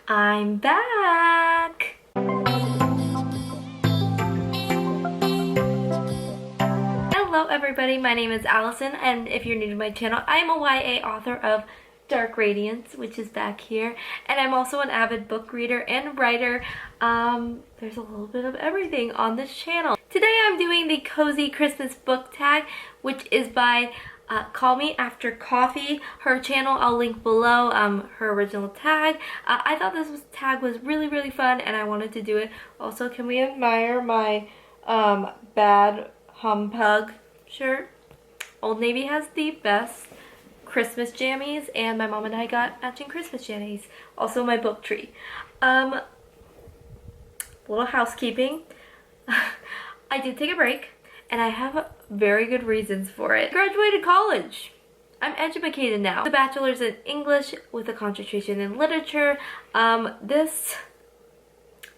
I'm back! Hello everybody, my name is Allison, and if you're new to my channel, I'm a YA author of Dark Radiance, which is back here, and I'm also an avid book reader and writer. There's a little bit of everything on this channel. Today I'm doing the Cozy Christmas book tag, which is by Call Me After Coffee. Her channel I'll link below, her original tag. I thought this tag was really fun and I wanted to do it. Also, can we admire my Bad Humpug shirt? Old Navy has the best Christmas jammies, and my mom and I got matching Christmas jammies. Also my book tree. Little housekeeping. I did take a break, and I have very good reasons for it. I graduated college. I'm educated now. The bachelor's in English with a concentration in literature. This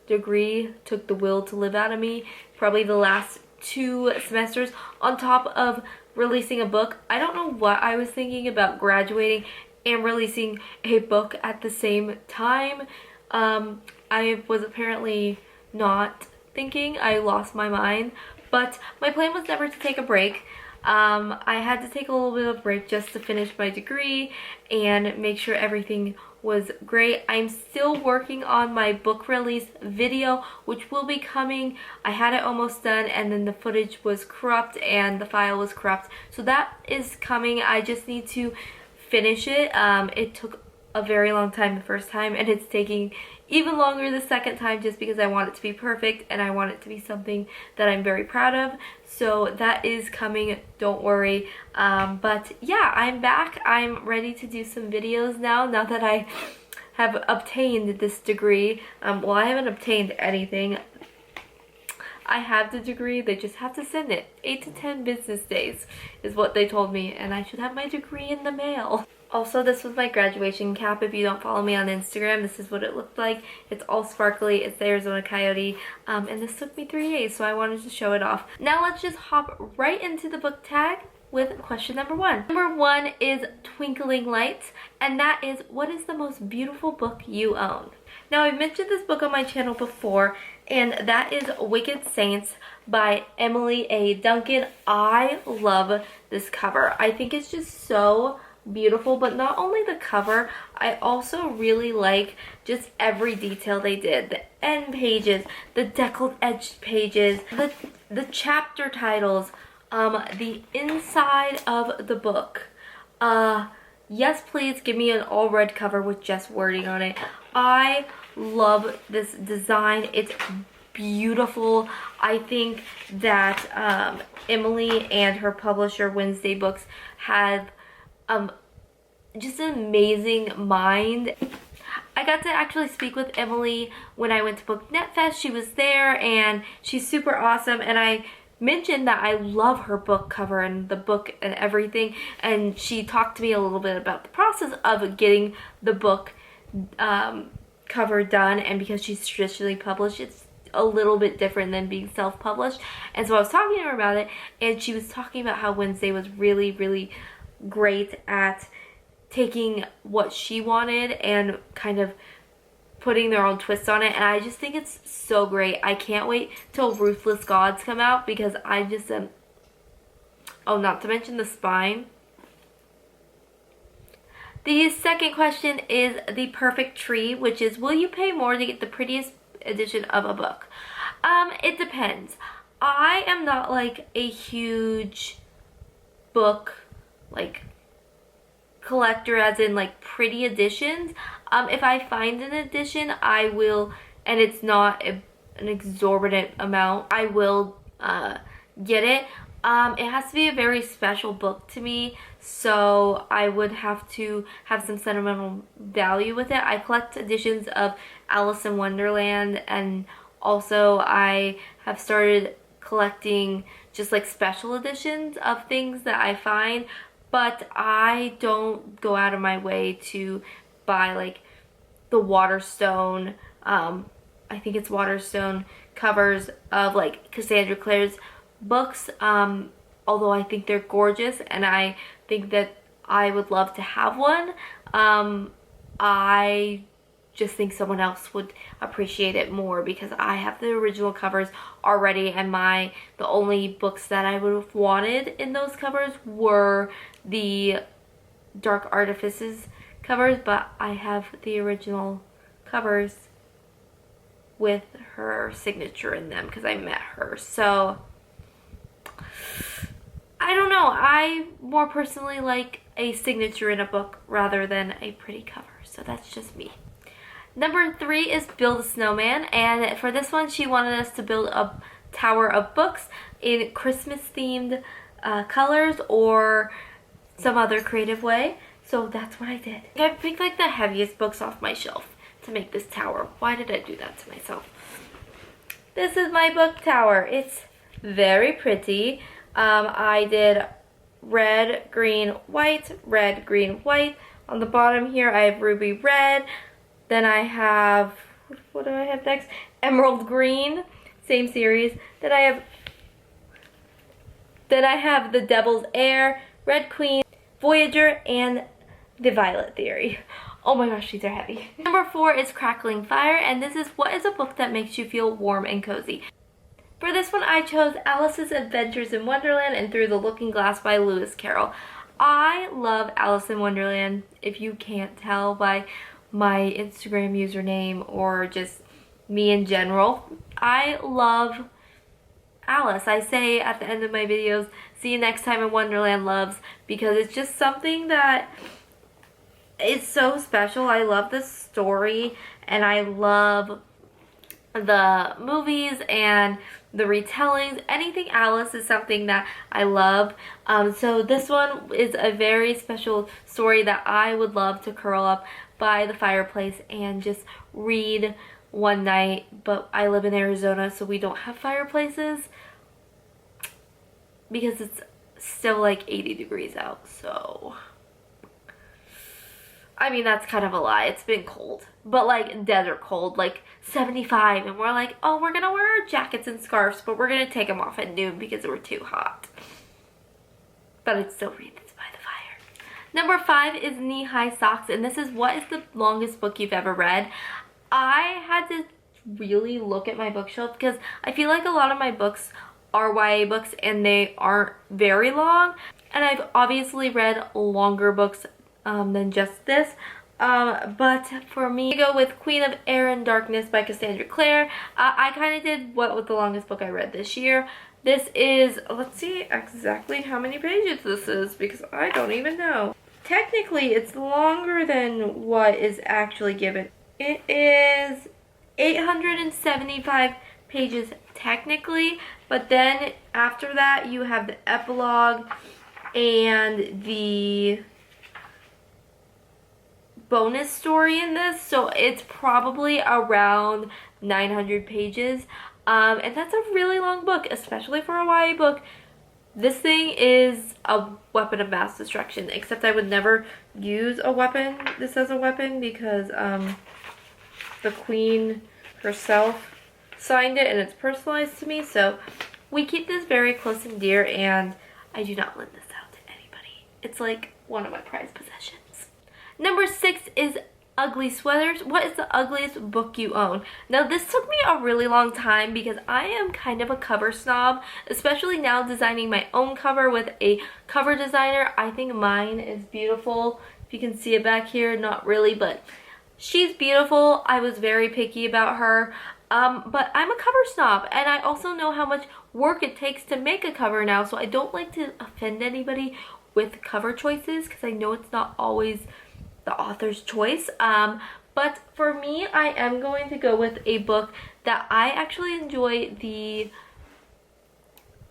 degree took the will to live out of me probably the last 2 semesters, on top of releasing a book. I don't know what I was thinking about graduating and releasing a book at the same time. I was apparently not thinking. I lost my mind, but my plan was never to take a break. I had to take a little bit of a break just to finish my degree and make sure everything was great. I'm still working on my book release video, which will be coming. I had it almost done, and then the footage was corrupt and the file was corrupt. So that is coming. I just need to finish it. It took a very long time the first time, and it's taking even longer the second time, just because I want it to be perfect and I want it to be something that I'm very proud of. So that is coming, don't worry. But yeah, I'm back. I'm ready to do some videos now that I have obtained this degree. Well, I haven't obtained anything. I have the degree, they just have to send it. 8 to 10 business days is what they told me, and I should have my degree in the mail. Also, this was my graduation cap. If you don't follow me on Instagram, this is what it looked like. It's all sparkly. It's the Arizona Coyote. And this took me 3 days, so I wanted to show it off. Now let's just hop right into the book tag with question number 1. Number 1 is Twinkling Lights, and that is, what is the most beautiful book you own? Now, I've mentioned this book on my channel before, and that is Wicked Saints by Emily A. Duncan. I love this cover. I think it's just so beautiful, but not only the cover, I also really like just every detail they did. The end pages, the deckled edged pages, the chapter titles, the inside of the book. Yes, please give me an all red cover with just wording on it. I love this design. It's beautiful. I think that Emily and her publisher Wednesday Books have just an amazing mind. I got to actually speak with Emily when I went to Book Net Fest. She was there and she's super awesome, and I mentioned that I love her book cover and the book and everything, and she talked to me a little bit about the process of getting the book cover done, and because she's traditionally published, it's a little bit different than being self-published. And so I was talking to her about it, and she was talking about how Wednesday was really great at taking what she wanted and kind of putting their own twist on it, and I just think it's so great. I can't wait till Ruthless Gods come out, because I just am... Oh, not to mention the spine. The second question is The Perfect Tree, which is, will you pay more to get the prettiest edition of a book? It depends. I am not like a huge book like collector, as in like pretty editions. If I find an edition, I will, and it's not an exorbitant amount, I will get it. It has to be a very special book to me, so I would have to have some sentimental value with it. I collect editions of Alice in Wonderland, and also I have started collecting just like special editions of things that I find, but I don't go out of my way to buy like the Waterstone, I think it's Waterstone covers of like Cassandra Clare's books, although I think they're gorgeous and I think that I would love to have one. I just think someone else would appreciate it more, because I have the original covers already, and the only books that I would have wanted in those covers were the Dark Artifices covers, but I have the original covers with her signature in them because I met her. So I don't know, I more personally like a signature in a book rather than a pretty cover, so that's just me. Number 3 is Build a Snowman, and for this one she wanted us to build a tower of books in Christmas themed colors or some other creative way, so that's what I did. I picked like the heaviest books off my shelf to make this tower. Why did I do that to myself? This is my book tower. It's very pretty. I did red, green, white, red, green, white. On the bottom here I have ruby red. Then I have, what do I have next? Emerald green, same series. Then I have the Devil's Heir, Red Queen, Voyager, and the Violet Theory. Oh my gosh, these are heavy. Number 4 is Crackling Fire, and this is what is a book that makes you feel warm and cozy. For this one, I chose Alice's Adventures in Wonderland and Through the Looking Glass by Lewis Carroll. I love Alice in Wonderland, if you can't tell by my Instagram username or just me in general. I love Alice. I say at the end of my videos, see you next time in Wonderland, loves, because it's just something that is so special. I love the story, and I love the movies and the retellings. Anything Alice is something that I love. So this one is a very special story that I would love to curl up by the fireplace and just read one night, but I live in Arizona, so we don't have fireplaces because it's still like 80 degrees out, so I mean, that's kind of a lie. It's been cold, but like desert cold, like 75, and we're like, oh, we're gonna wear our jackets and scarves, but we're gonna take them off at noon because we're too hot. But I'd still read this by the fire. Number 5 is Knee-High Socks, and this is what is the longest book you've ever read. I had to really look at my bookshelf because I feel like a lot of my books are YA books and they aren't very long, and I've obviously read longer books than just this, but for me, I go with Queen of Air and Darkness by Cassandra Clare. I kind of did what was the longest book I read this year. This is, let's see exactly how many pages this is because I don't even know. Technically, it's longer than what is actually given. It is 875 pages technically, but then after that you have the epilogue and the bonus story in this, so it's probably around 900 pages, and that's a really long book, especially for a YA book. This thing is a weapon of mass destruction, except I would never use a weapon, this as a weapon, because the queen herself signed it and it's personalized to me, so we keep this very close and dear, and I do not lend this out to anybody. It's like one of my prized possessions. Number 6 is Ugly Sweaters. What is the ugliest book you own? Now, this took me a really long time because I am kind of a cover snob, especially now designing my own cover with a cover designer. I think mine is beautiful. If you can see it back here, not really, but she's beautiful. I was very picky about her, but I'm a cover snob, and I also know how much work it takes to make a cover now, so I don't like to offend anybody with cover choices because I know it's not always the author's choice, but for me, I am going to go with a book that I actually enjoy the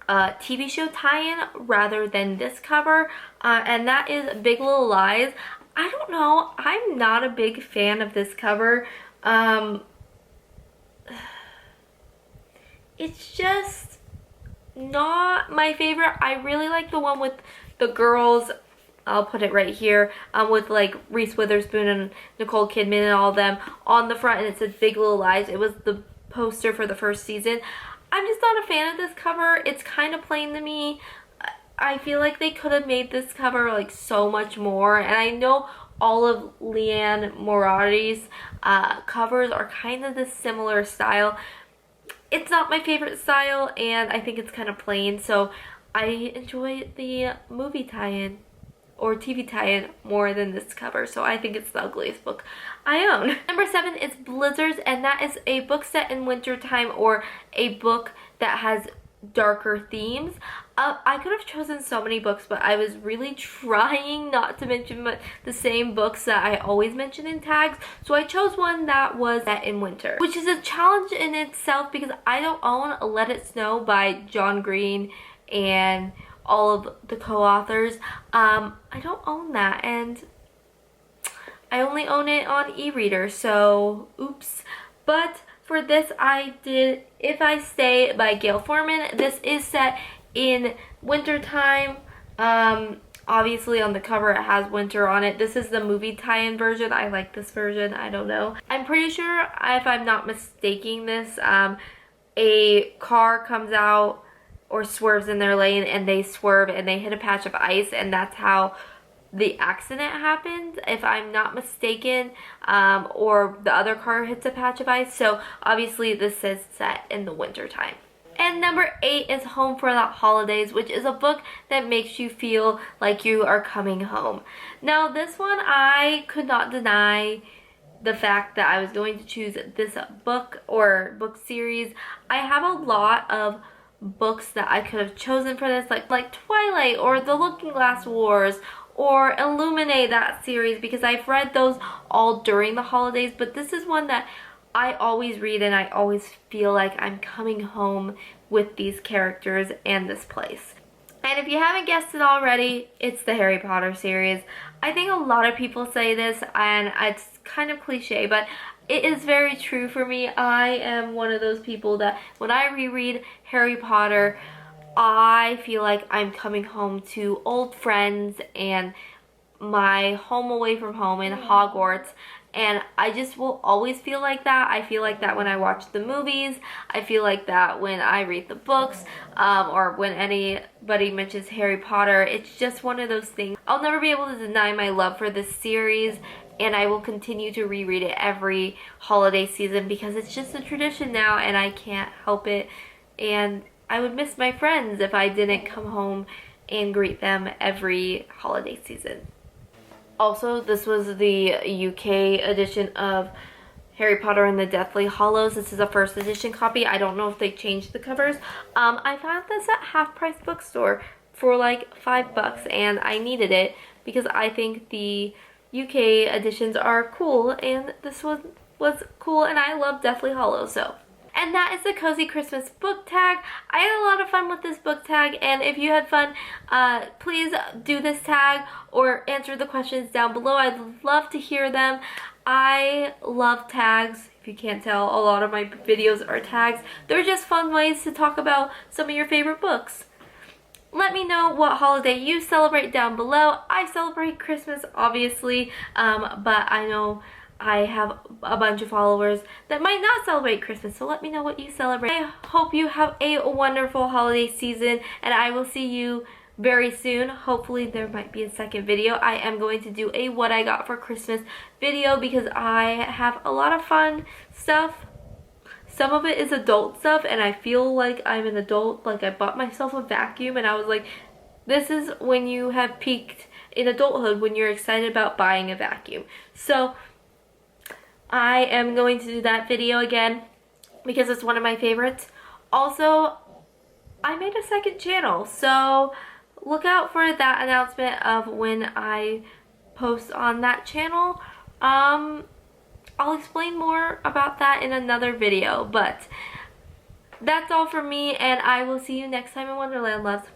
TV show tie-in rather than this cover, and that is Big Little Lies. I don't know, I'm not a big fan of this cover. It's just not my favorite. I really like the one with the girls, I'll put it right here, with like Reese Witherspoon and Nicole Kidman and all of them on the front, and it says Big Little Lies. It was the poster for the first season. I'm just not a fan of this cover. It's kind of plain to me. I feel like they could have made this cover like so much more, and I know all of Leanne Moradi's covers are kind of this similar style. It's not my favorite style, and I think it's kind of plain, so I enjoy the movie tie-in or TV tie-in more than this cover, so I think it's the ugliest book I own. Number 7 is Blizzards, and that is a book set in wintertime or a book that has darker themes. I could have chosen so many books, but I was really trying not to mention the same books that I always mention in tags, so I chose one that was set in winter, which is a challenge in itself because I don't own Let It Snow by John Green and all of the co-authors. I don't own that, and I only own it on e-reader, so oops. But for this I did If I Stay by Gail Forman. This is set in wintertime. Obviously on the cover it has winter on it. This is the movie tie-in version. I like this version. I don't know. I'm pretty sure, if I'm not mistaking this, a car comes out or swerves in their lane, and they swerve and they hit a patch of ice, and that's how the accident happened, if I'm not mistaken, or the other car hits a patch of ice. So obviously this is set in the winter time. And number 8 is Home for the Holidays, which is a book that makes you feel like you are coming home. Now this one, I could not deny the fact that I was going to choose this book or book series. I have a lot of books that I could have chosen for this, like Twilight or The Looking Glass Wars or Illuminate, that series, because I've read those all during the holidays, but this is one that I always read and I always feel like I'm coming home with these characters and this place. And if you haven't guessed it already, it's the Harry Potter series. I think a lot of people say this, and it's kind of cliche, but it is very true for me. I am one of those people that when I reread Harry Potter, I feel like I'm coming home to old friends and my home away from home in Hogwarts, and I just will always feel like that. I feel like that when I watch the movies. I feel like that when I read the books, or when anybody mentions Harry Potter. It's just one of those things. I'll never be able to deny my love for this series, and I will continue to reread it every holiday season because it's just a tradition now and I can't help it. And I would miss my friends if I didn't come home and greet them every holiday season. Also, this was the UK edition of Harry Potter and the Deathly Hallows. This is a first edition copy. I don't know if they changed the covers. I found this at Half Price Bookstore for like $5 and I needed it because I think the UK editions are cool, and this one was cool, and I love Deathly Hallows, so. And that is the Cozy Christmas book tag. I had a lot of fun with this book tag, and if you had fun, please do this tag or answer the questions down below. I'd love to hear them. I love tags. If you can't tell, a lot of my videos are tags. They're just fun ways to talk about some of your favorite books. Let me know what holiday you celebrate down below. I celebrate Christmas, obviously, but I know I have a bunch of followers that might not celebrate Christmas, so let me know what you celebrate. I hope you have a wonderful holiday season, and I will see you very soon. Hopefully there might be a second video. I am going to do a what I got for Christmas video because I have a lot of fun stuff. Some of it is adult stuff, and I feel like I'm an adult. Like, I bought myself a vacuum, and I was like, this is when you have peaked in adulthood, when you're excited about buying a vacuum. So I am going to do that video again because it's one of my favorites. Also, I made a second channel, so look out for that announcement of when I post on that channel. I'll explain more about that in another video, but that's all for me, and I will see you next time in Wonderland, loves.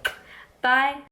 Bye.